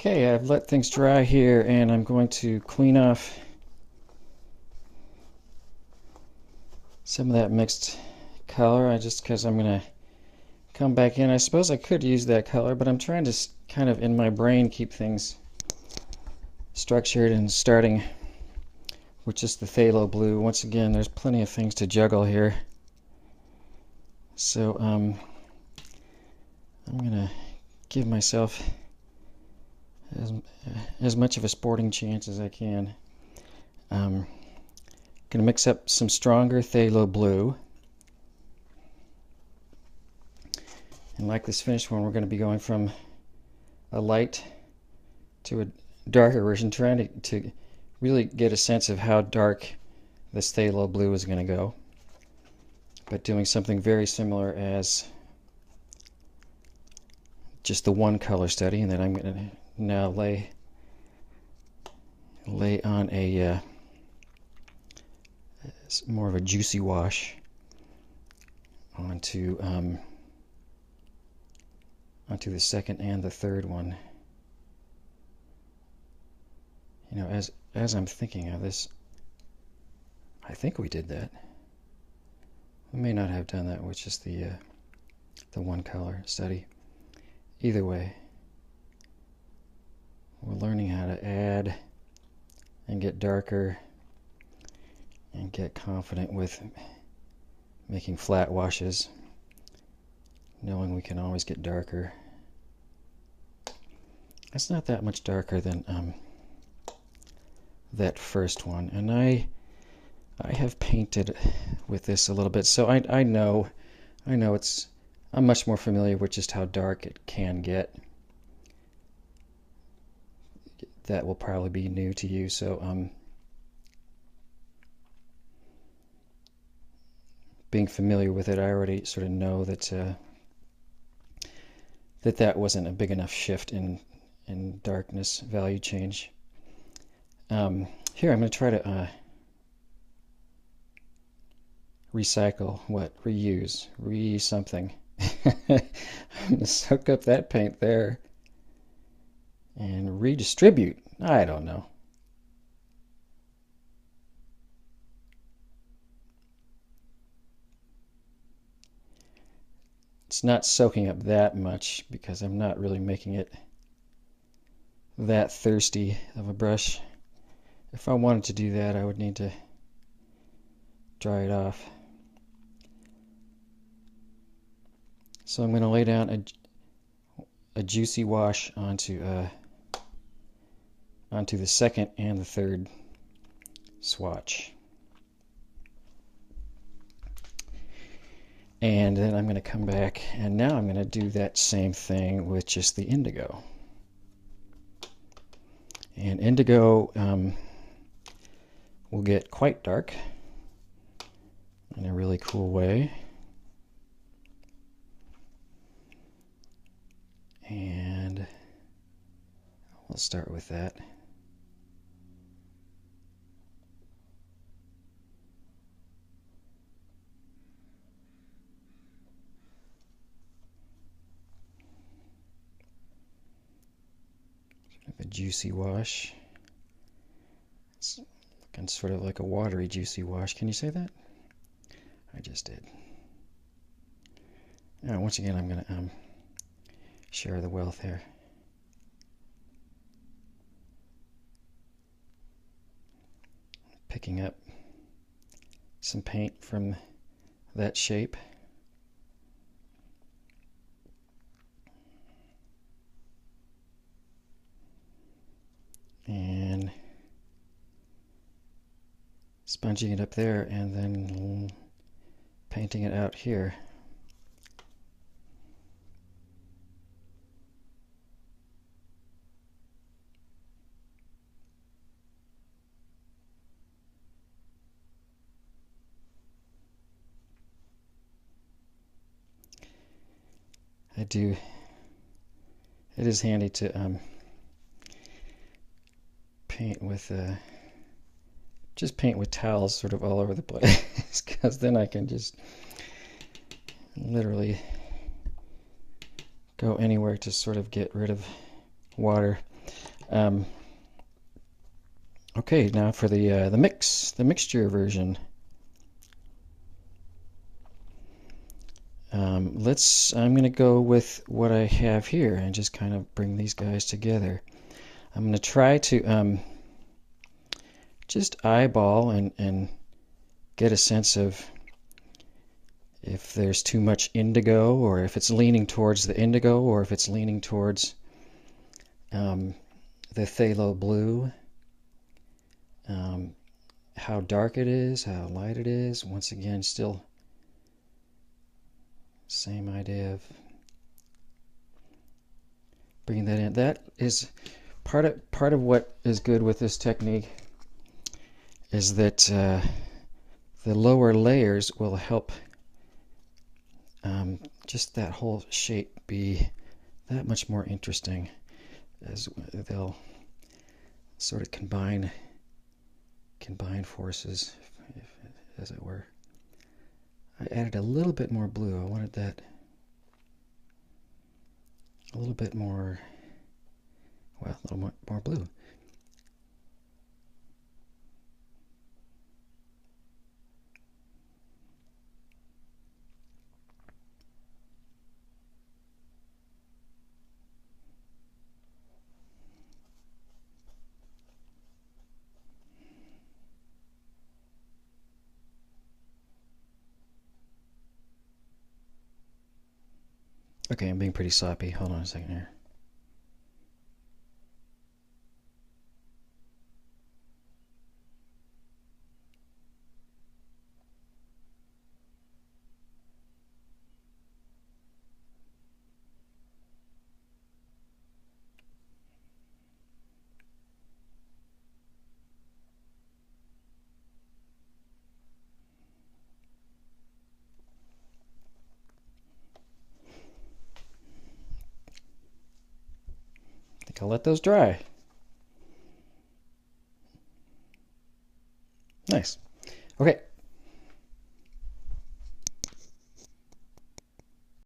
Okay, I've let things dry here and I'm going to clean off some of that mixed color because I'm going to come back in. I suppose I could use that color, but I'm trying to kind of in my brain keep things structured and starting with just the phthalo blue. Once again, there's plenty of things to juggle here. So I'm going to give myself as much of a sporting chance as I can. I'm going to mix up some stronger phthalo blue. And like this finished one, we're going to be going from a light to a darker version, trying to really get a sense of how dark this phthalo blue is going to go, but doing something very similar as just the one color study, and then I'm going to now lay on a more of a juicy wash onto the second and the third one. You know, as I'm thinking of this, I think we did that. We may not have done that with just the one color study. Either way, we're learning how to add and get darker and get confident with making flat washes, knowing we can always get darker. It's not that much darker than that first one, and I have painted with this a little bit, so I know I'm much more familiar with just how dark it can get. That will probably be new to you, so being familiar with it, I already sort of know that that wasn't a big enough shift in darkness value change. Here I'm going to try to reuse something. I'm going to soak up that paint there and redistribute. I don't know. It's not soaking up that much because I'm not really making it that thirsty of a brush. If I wanted to do that, I would need to dry it off. So I'm going to lay down a juicy wash onto the second and the third swatch. And then I'm going to come back, and now I'm going to do that same thing with just the indigo. And indigo will get quite dark in a really cool way. And we'll start with that. Sort of a juicy wash. It's looking sort of like a watery juicy wash. Can you say that? I just did. Now, once again, I'm going to share the wealth here. Picking up some paint from that shape. And sponging it up there and then painting it out here. It is handy to paint with just paint with towels sort of all over the place, because then I can just literally go anywhere to sort of get rid of water. Um, okay, now for the mixture version. I'm going to go with what I have here and just kind of bring these guys together. I'm going to try to just eyeball and get a sense of if there's too much indigo, or if it's leaning towards the indigo, or if it's leaning towards the phthalo blue. How dark it is, how light it is. Once again, still same idea of bringing that in. That is part of what is good with this technique, is that the lower layers will help just that whole shape be that much more interesting, as they'll sort of combine forces, as it were. I added a little bit more blue. I wanted that a little bit more, well, a little more blue. Okay, I'm being pretty sloppy. Hold on a second here. I think I'll let those dry. Nice. Okay,